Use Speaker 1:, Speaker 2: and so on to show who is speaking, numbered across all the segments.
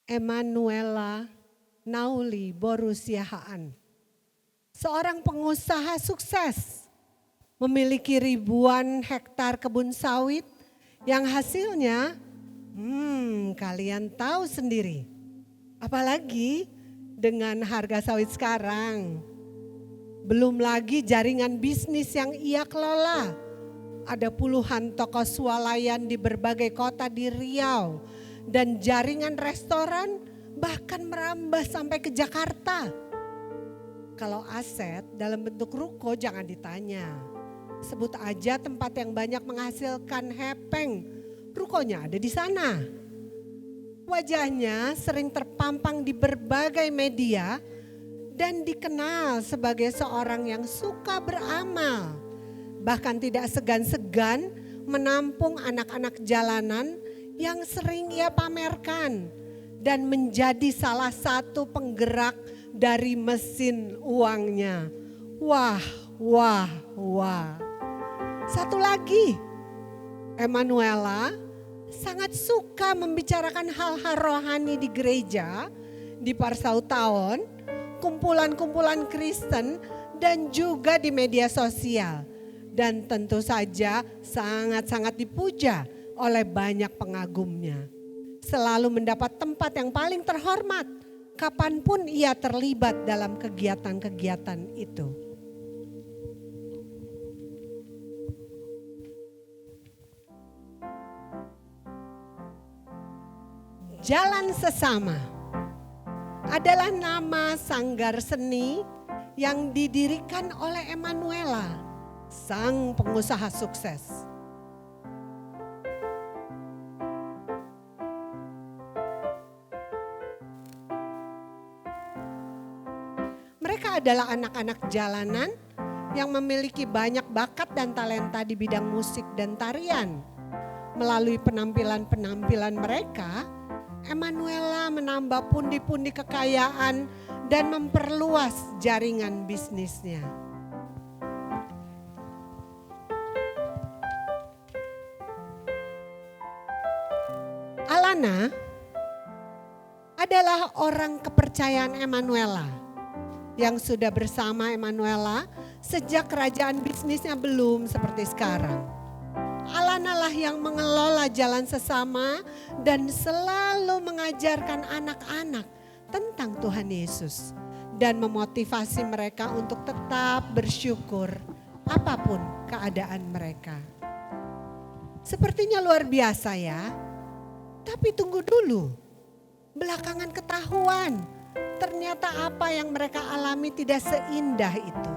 Speaker 1: Emanuela Nauli Borusiahaan. Seorang pengusaha sukses, memiliki ribuan hektar kebun sawit yang hasilnya kalian tahu sendiri. Apalagi dengan harga sawit sekarang. Belum lagi jaringan bisnis yang ia kelola. Ada puluhan toko swalayan di berbagai kota di Riau dan jaringan restoran bahkan merambah sampai ke Jakarta. Kalau aset dalam bentuk ruko jangan ditanya. Sebut aja tempat yang banyak menghasilkan hepeng. Rukonya ada di sana. Wajahnya sering terpampang di berbagai media dan dikenal sebagai seorang yang suka beramal. Bahkan tidak segan-segan menampung anak-anak jalanan yang sering ia pamerkan dan menjadi salah satu penggerak dari mesin uangnya. Wah. Satu lagi, Emanuela sangat suka membicarakan hal-hal rohani di gereja, di Parsautawan, kumpulan-kumpulan Kristen dan juga di media sosial. Dan tentu saja sangat-sangat dipuja oleh banyak pengagumnya. Selalu mendapat tempat yang paling terhormat kapanpun ia terlibat dalam kegiatan-kegiatan itu. Jalan Sesama adalah nama sanggar seni yang didirikan oleh Emanuela, sang pengusaha sukses. Mereka adalah anak-anak jalanan yang memiliki banyak bakat dan talenta di bidang musik dan tarian. Melalui penampilan-penampilan mereka, Emanuela menambah pundi-pundi kekayaan dan memperluas jaringan bisnisnya. Alana adalah orang kepercayaan Emanuela yang sudah bersama Emanuela sejak kerajaan bisnisnya belum seperti sekarang. Alana lah yang mengelola Jalan Sesama dan selalu mengajarkan anak-anak tentang Tuhan Yesus dan memotivasi mereka untuk tetap bersyukur apapun keadaan mereka. Sepertinya luar biasa ya. Tapi tunggu dulu, belakangan ketahuan ternyata apa yang mereka alami tidak seindah itu.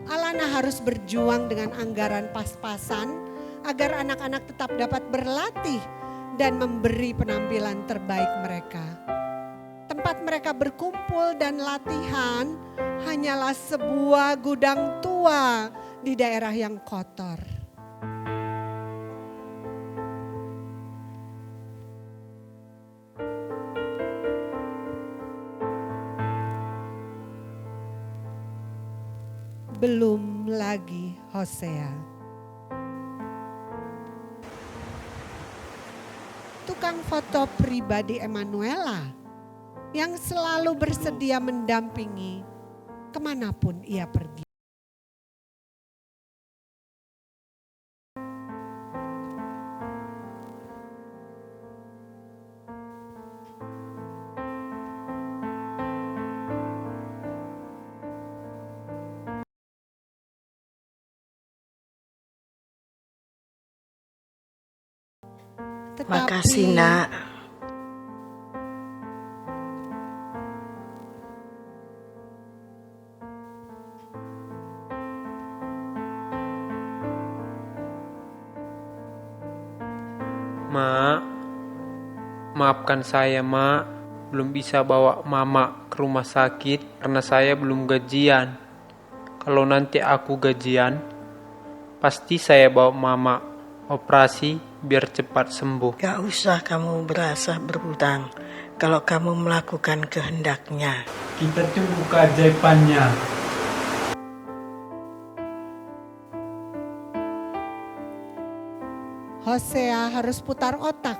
Speaker 1: Alana harus berjuang dengan anggaran pas-pasan agar anak-anak tetap dapat berlatih dan memberi penampilan terbaik mereka. Tempat mereka berkumpul dan latihan hanyalah sebuah gudang tua di daerah yang kotor. Belum lagi Hosea. Tukang foto pribadi Emanuela yang selalu bersedia mendampingi kemanapun ia pergi.
Speaker 2: Makasih nak.
Speaker 3: Mak, maafkan saya mak, belum bisa bawa mama ke rumah sakit karena saya belum gajian. Kalau nanti aku gajian, pasti saya bawa mama operasi biar cepat sembuh.
Speaker 2: Gak usah kamu berasa berhutang kalau kamu melakukan kehendaknya.
Speaker 4: Kita tunggu keajaibannya.
Speaker 1: Hosea harus putar otak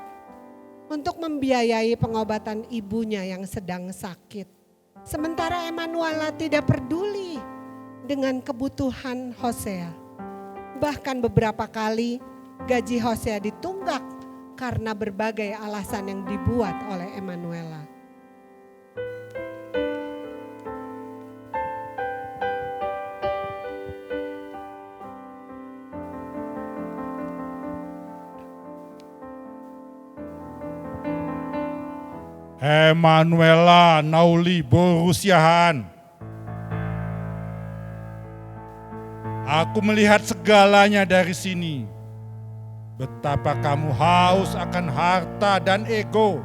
Speaker 1: untuk membiayai pengobatan ibunya yang sedang sakit. Sementara Emanuela tidak peduli dengan kebutuhan Hosea. Bahkan beberapa kali gaji Hosea ditunggak karena berbagai alasan yang dibuat oleh Emanuela.
Speaker 5: Emanuela Nauli Borusiahan. Aku melihat segalanya dari sini. Betapa kamu haus akan harta dan ego.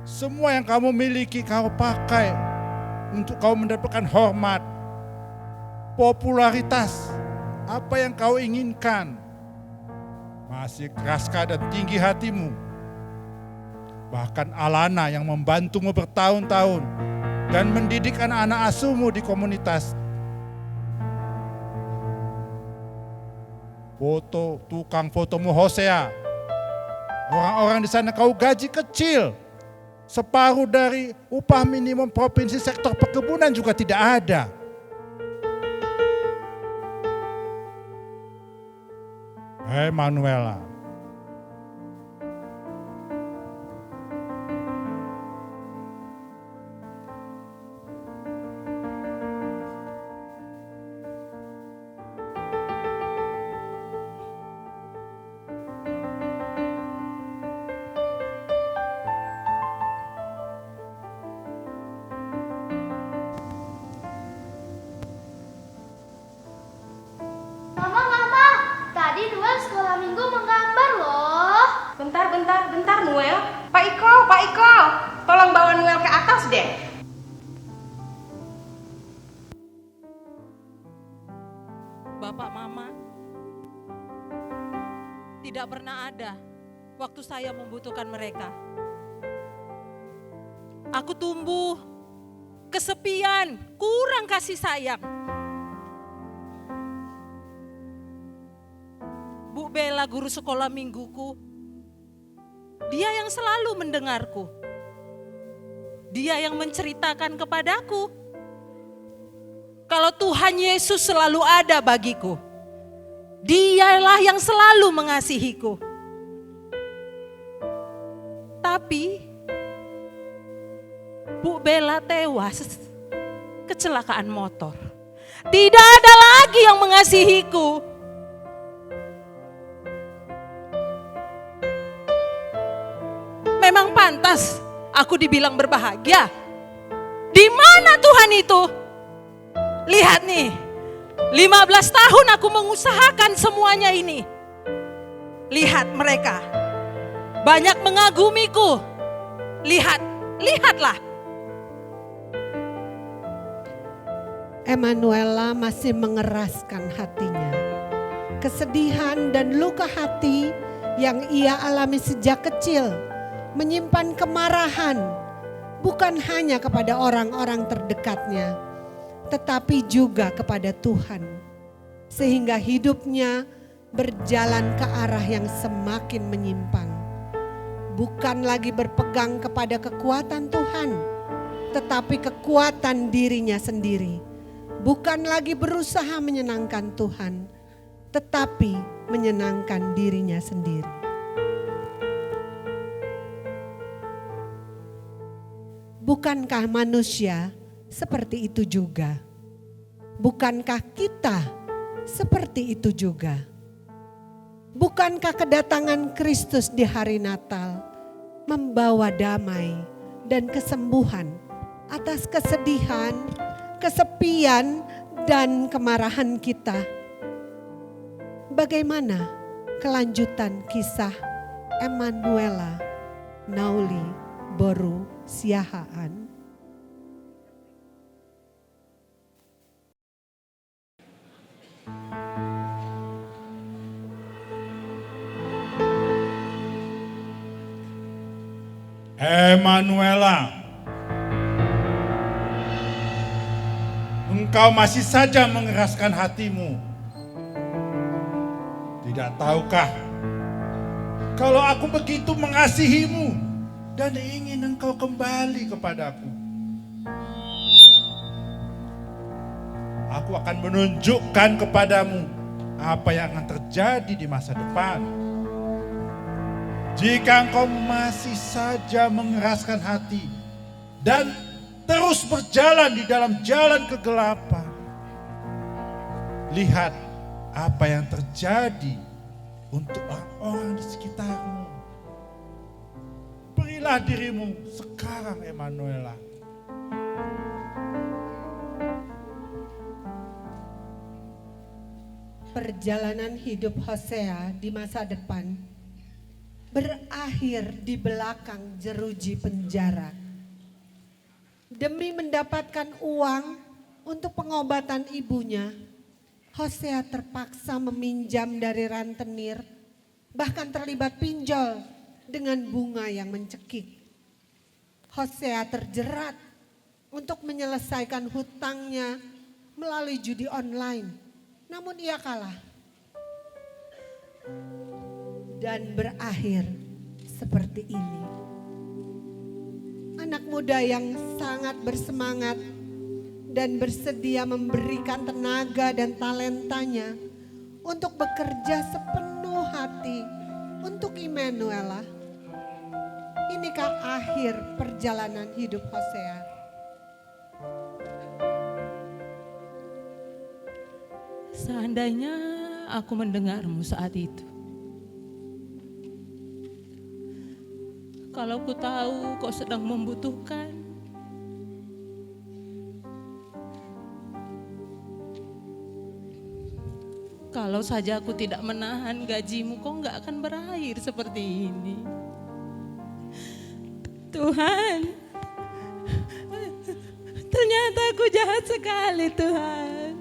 Speaker 5: Semua yang kamu miliki kau pakai untuk kau mendapatkan hormat, popularitas, apa yang kau inginkan. Masih keraskah dan tinggi hatimu. Bahkan Alana yang membantumu bertahun-tahun dan mendidik anak-anak asuhmu di komunitas. Tukang fotomu Hosea. Orang-orang di sana kau gaji kecil. Separuh dari upah minimum provinsi sektor perkebunan juga tidak ada. Emanuela.
Speaker 6: Mama, tadi Noel sekolah minggu menggambar loh.
Speaker 7: Bentar Noel. Pak Iko, tolong bawa Noel ke atas deh.
Speaker 8: Bapak Mama tidak pernah ada waktu saya membutuhkan mereka. Aku tumbuh kesepian, kurang kasih sayang. Bu Bella, guru sekolah mingguku, dia yang selalu mendengarku. Dia yang menceritakan kepadaku kalau Tuhan Yesus selalu ada bagiku. Dialah yang selalu mengasihiku. Tapi Bu Bella tewas kecelakaan motor. Tidak ada lagi yang mengasihiku. Memang pantas aku dibilang berbahagia. Di mana Tuhan itu? Lihat nih, 15 tahun aku mengusahakan semuanya ini. Lihat mereka, banyak mengagumiku. Lihatlah.
Speaker 1: Emanuela masih mengeraskan hatinya. Kesedihan dan luka hati yang ia alami sejak kecil menyimpan kemarahan bukan hanya kepada orang-orang terdekatnya, tetapi juga kepada Tuhan. Sehingga hidupnya berjalan ke arah yang semakin menyimpang. Bukan lagi berpegang kepada kekuatan Tuhan, tetapi kekuatan dirinya sendiri. Bukan lagi berusaha menyenangkan Tuhan, tetapi menyenangkan dirinya sendiri. Bukankah manusia seperti itu juga? Bukankah kita seperti itu juga? Bukankah kedatangan Kristus di hari Natal membawa damai dan kesembuhan atas kesedihan, kesepian, dan kemarahan kita? Bagaimana kelanjutan kisah Emanuela Nauli Borusiahan?
Speaker 5: Emanuela, engkau masih saja mengeraskan hatimu. Tidak tahukah kalau aku begitu mengasihimu? dan ingin engkau kembali kepadaku. Aku akan menunjukkan kepadamu apa yang akan terjadi di masa depan. Jika engkau masih saja mengeraskan hati dan terus berjalan di dalam jalan kegelapan, lihat apa yang terjadi untuk orang-orang di sekitarmu. Berilah dirimu sekarang, Emanuela.
Speaker 1: Perjalanan hidup Hosea di masa depan berakhir di belakang jeruji penjara. Demi mendapatkan uang untuk pengobatan ibunya, Hosea terpaksa meminjam dari rentenir, bahkan terlibat pinjol dengan bunga yang mencekik. Hosea terjerat untuk menyelesaikan hutangnya melalui judi online. Namun ia kalah dan berakhir seperti ini. Anak muda yang sangat bersemangat dan bersedia memberikan tenaga dan talentanya untuk bekerja sepenuh hati untuk Emanuela. Inikah akhir perjalanan hidup Hosea?
Speaker 8: Seandainya aku mendengarmu saat itu. Kalau ku tahu kau sedang membutuhkan, kalau saja aku tidak menahan gajimu, kau nggak akan berakhir seperti ini. Tuhan, ternyata aku jahat sekali, Tuhan.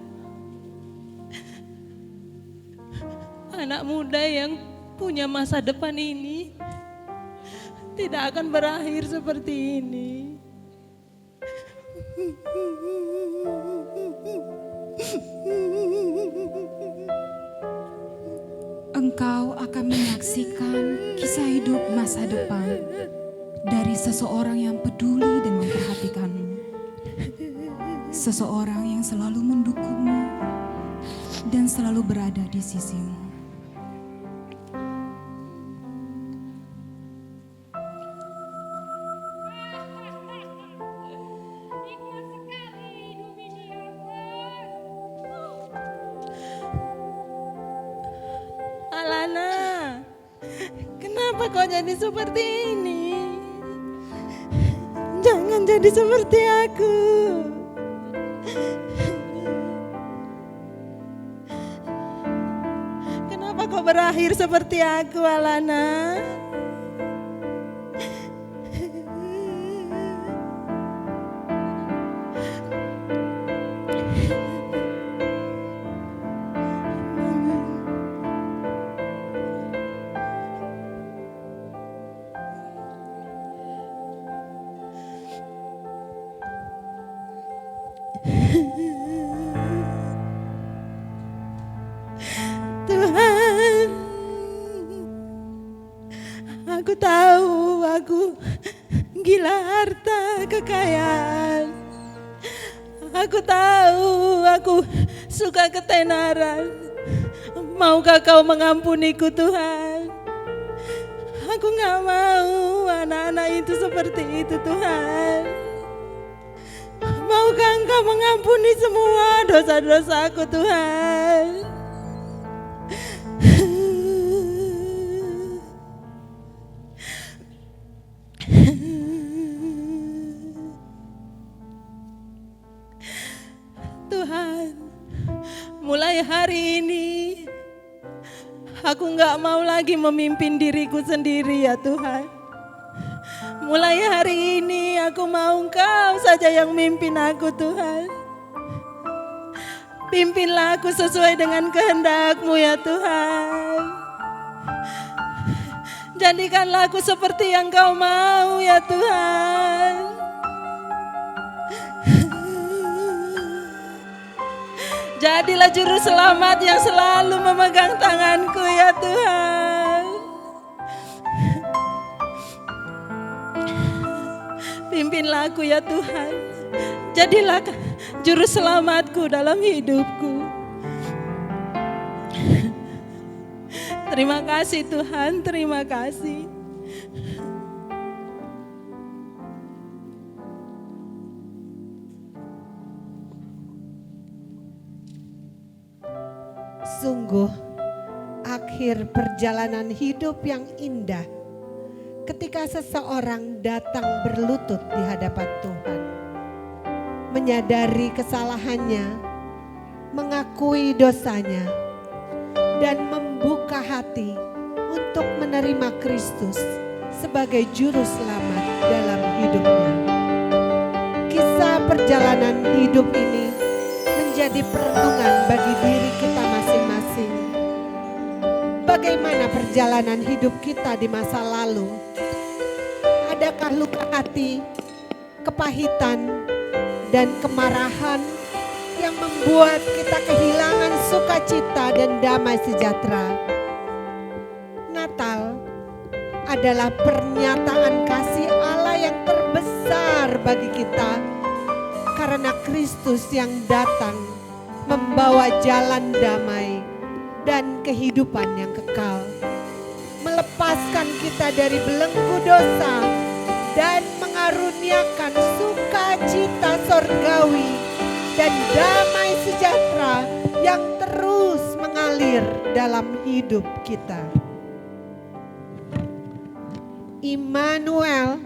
Speaker 8: Anak muda yang punya masa depan ini tidak akan berakhir seperti ini.
Speaker 9: Engkau akan menyaksikan kisah hidup masa depan dari seseorang yang peduli dan memperhatikanmu. Seseorang yang selalu mendukungmu dan selalu berada di sisimu.
Speaker 8: Alana, kenapa kau jadi seperti ini? Jangan jadi seperti aku. Kenapa kau berakhir seperti aku, Alana? Tuhan, aku tahu aku gila harta kekayaan. Aku tahu aku suka ketenaran. Maukah kau mengampuniku, Tuhan? Aku gak mau anak-anak itu seperti itu, Tuhan. Maukah Engkau mengampuni semua dosa-dosaku, Tuhan? Tuhan, mulai hari ini aku gak mau lagi memimpin diriku sendiri, ya Tuhan. Mulai hari ini aku mau Engkau saja yang mimpin aku, Tuhan. Pimpinlah aku sesuai dengan kehendak-Mu, ya Tuhan. Jadikanlah aku seperti yang Kau mau, ya Tuhan. Jadilah juru selamat yang selalu memegang tanganku, ya Tuhan. pimpinlah aku ya Tuhan. Jadilah juru selamatku dalam hidupku. Terima kasih Tuhan, terima kasih.
Speaker 1: Sungguh akhir perjalanan hidup yang indah ketika seseorang datang berlutut di hadapan Tuhan, menyadari kesalahannya, mengakui dosanya, dan membuka hati untuk menerima Kristus sebagai juru selamat dalam hidupnya. Kisah perjalanan hidup ini menjadi perenungan bagi diri kita masing-masing. Bagaimana perjalanan hidup kita di masa lalu? Adakah luka hati, kepahitan, dan kemarahan yang membuat kita kehilangan sukacita dan damai sejahtera? Natal adalah pernyataan kasih Allah yang terbesar bagi kita, karena Kristus yang datang membawa jalan damai dan kehidupan yang kekal, melepaskan kita dari belenggu dosa dan mengaruniakan sukacita sorgawi dan damai sejahtera yang terus mengalir dalam hidup kita. Immanuel,